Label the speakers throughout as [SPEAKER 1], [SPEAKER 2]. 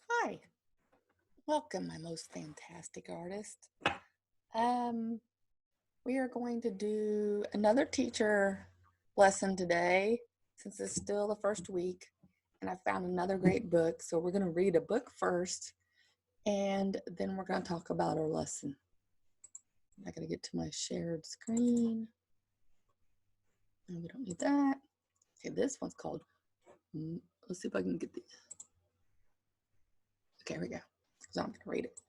[SPEAKER 1] Hi, welcome, my most fantastic artist. Um, we are going to do another teacher lesson today since it's still the first week, and I found another great book. So we're going to read a book first, and then we're going to talk about our lesson. I got to get to my shared screen. And we don't need that. Okay, this one's called. Let's see if I can get the. Okay, here we go. So I'm going to read it.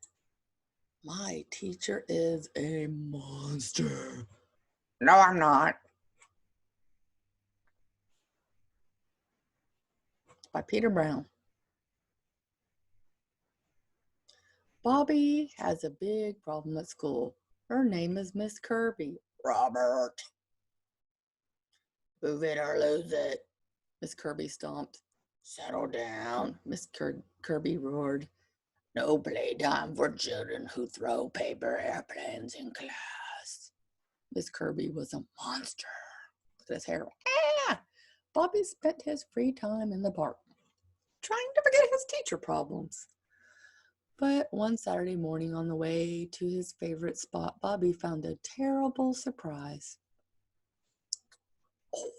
[SPEAKER 1] My teacher is a monster. No, I'm not. By Peter Brown. Bobby has a big problem at school. Her name is Miss Kirby. Robert. Move it or lose it. Miss Kirby stomped. Settle down, Miss Kirby roared. No playtime for children who throw paper airplanes in class. Miss Kirby was a monster. Look at his hair. Ah! Bobby spent his free time in the park, trying to forget his teacher problems. But one Saturday morning on the way to his favorite spot, Bobby found a terrible surprise. Oh,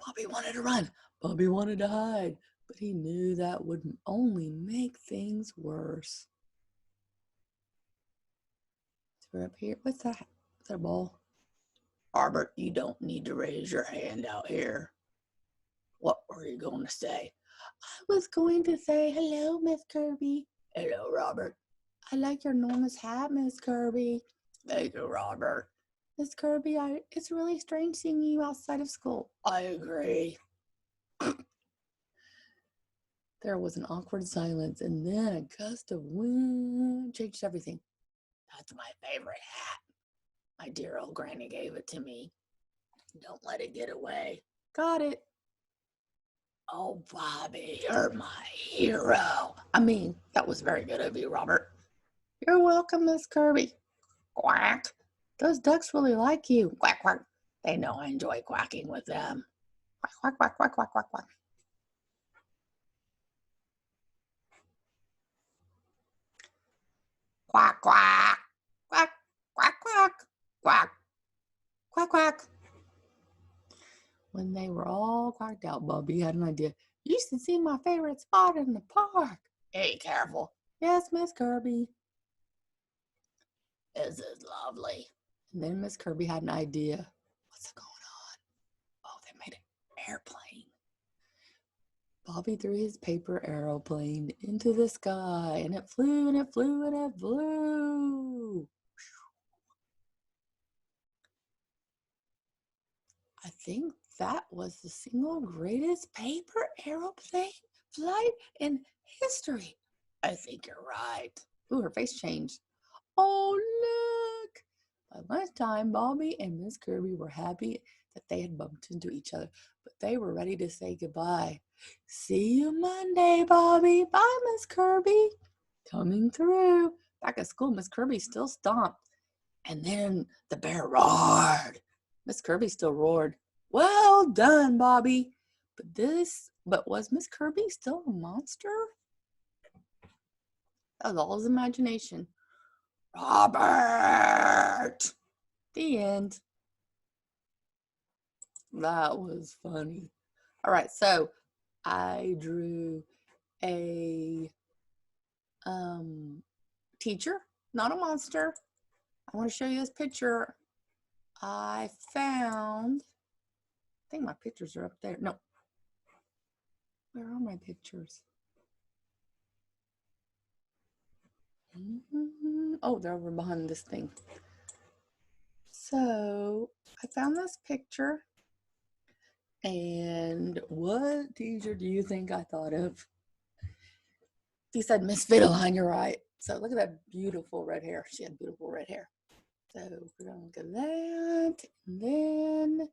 [SPEAKER 1] Bobby wanted to run. Bobby wanted to hide, but he knew that would only make things worse. So we're up here. What's that? Is that a ball? Robert, you don't need to raise your hand out here. What were you going to say? I was going to say, hello, Miss Kirby. Hello, Robert. I like your enormous hat, Miss Kirby. Thank you, Robert. Miss Kirby, it's really strange seeing you outside of school. I agree. There was an awkward silence, and then a gust of wind changed everything. That's my favorite hat. My dear old granny gave it to me. Don't let it get away. Got it. Oh, Bobby, you're my hero. I mean, that was very good of you, Robert. You're welcome, Miss Kirby. Quack. Those ducks really like you. Quack, quack. They know I enjoy quacking with them. Quack, quack, quack, quack, quack, quack, quack. Quack, quack. Quack, quack, quack, quack, quack, quack. When they were all quacked out, Bobby had an idea. You should see my favorite spot in the park. Hey, careful. Yes, Miss Kirby. This is lovely. And then Miss Kirby had an idea. What's going on? Oh, they made an airplane. Bobby threw his paper aeroplane into the sky, and it flew and it flew and it flew. I think that was the single greatest paper aeroplane flight in history. I think you're right. Ooh, her face changed. Oh, look! By lunchtime, Bobby and Miss Kirby were happy that they had bumped into each other, but they were ready to say goodbye. See you Monday, Bobby. Bye, Miss Kirby. Coming through. Back at school, Miss Kirby still stomped. And then the bear roared. Miss Kirby still roared. Well done, Bobby. But was Miss Kirby still a monster? That was all his imagination. Robert! The end. That was funny. All right, so I drew a teacher, not a monster. I want to show you this picture. I think my pictures are up there. No. Where are my pictures? Oh, they're over behind this thing. So I found this picture. And what teacher do you think I thought of? He said Miss Fiddleline, you're right. So look at that beautiful red hair. She had beautiful red hair. So we're gonna look at that. And then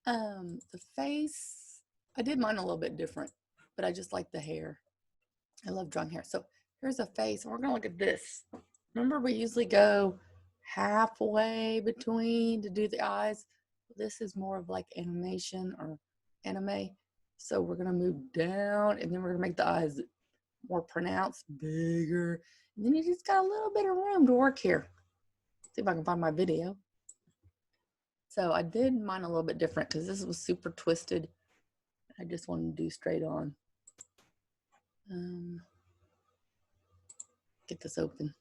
[SPEAKER 1] the face. I did mine a little bit different, but I just like the hair. I love drawing hair. So here's a face, and we're gonna look at this. Remember, we usually go halfway between to do the eyes. This is more of like animation or anime. So we're gonna move down and then we're gonna make the eyes more pronounced, bigger. And then you just got a little bit of room to work here. See if I can find my video. So I did mine a little bit different because this was super twisted. I just wanted to do straight on. Get this open.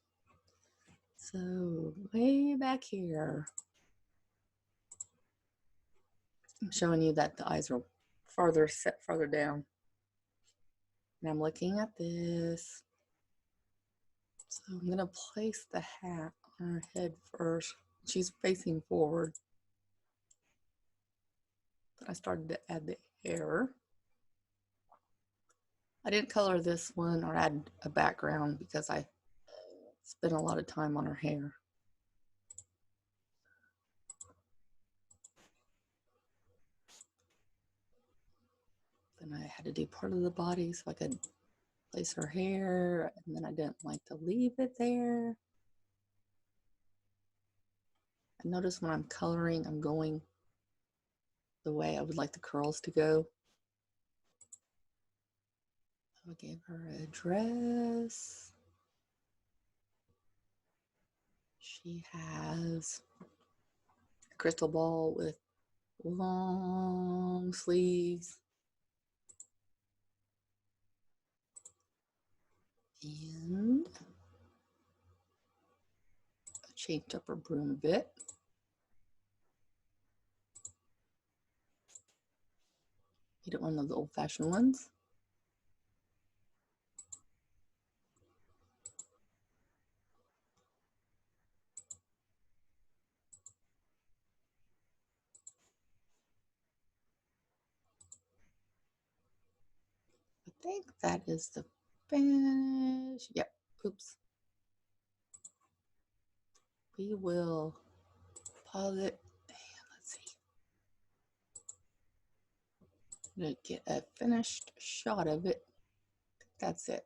[SPEAKER 1] So way back here, I'm showing you that the eyes are set farther down. And I'm looking at this. So I'm gonna place the hat on her head first. She's facing forward. Then I started to add the hair. I didn't color this one or add a background because I spent a lot of time on her hair. Then I had to do part of the body so I could place her hair, and then I didn't like to leave it there. I notice when I'm coloring, I'm going the way I would like the curls to go. I gave her a dress. She has a crystal ball with long sleeves. And I changed up her broom a bit. Made it one of the old-fashioned ones. I think that is the finish. Yep. Oops. We will pause it. And let's see. I'm gonna get a finished shot of it. That's it.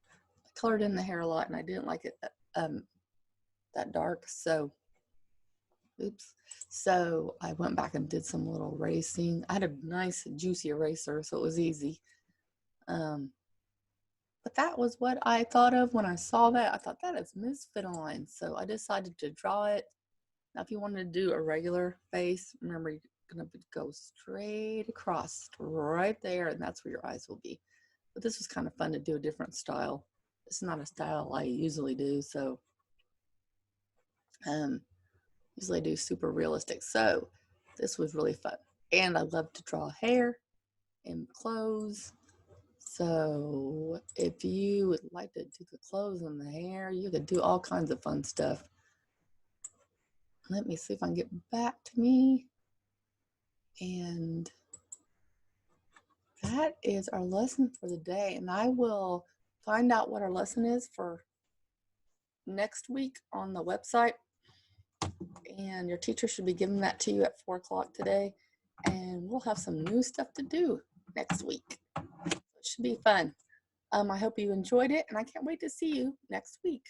[SPEAKER 1] I colored in the hair a lot and I didn't like it that dark, so oops. So I went back and did some little erasing. I had a nice juicy eraser, so it was easy. But that was what I thought of when I saw that. I thought that is Miss Fitaline. So I decided to draw it. Now, if you wanted to do a regular face, remember you're gonna go straight across right there, and that's where your eyes will be. But this was kind of fun to do a different style. This is not a style I usually do, so usually I do super realistic. So this was really fun. And I love to draw hair and clothes. So if you would like to do the clothes and the hair, you could do all kinds of fun stuff. Let me see if I can get back to me. And that is our lesson for the day. And I will find out what our lesson is for next week on the website. And your teacher should be giving that to you at 4 o'clock today. And we'll have some new stuff to do next week. It should be fun. I hope you enjoyed it, and I can't wait to see you next week.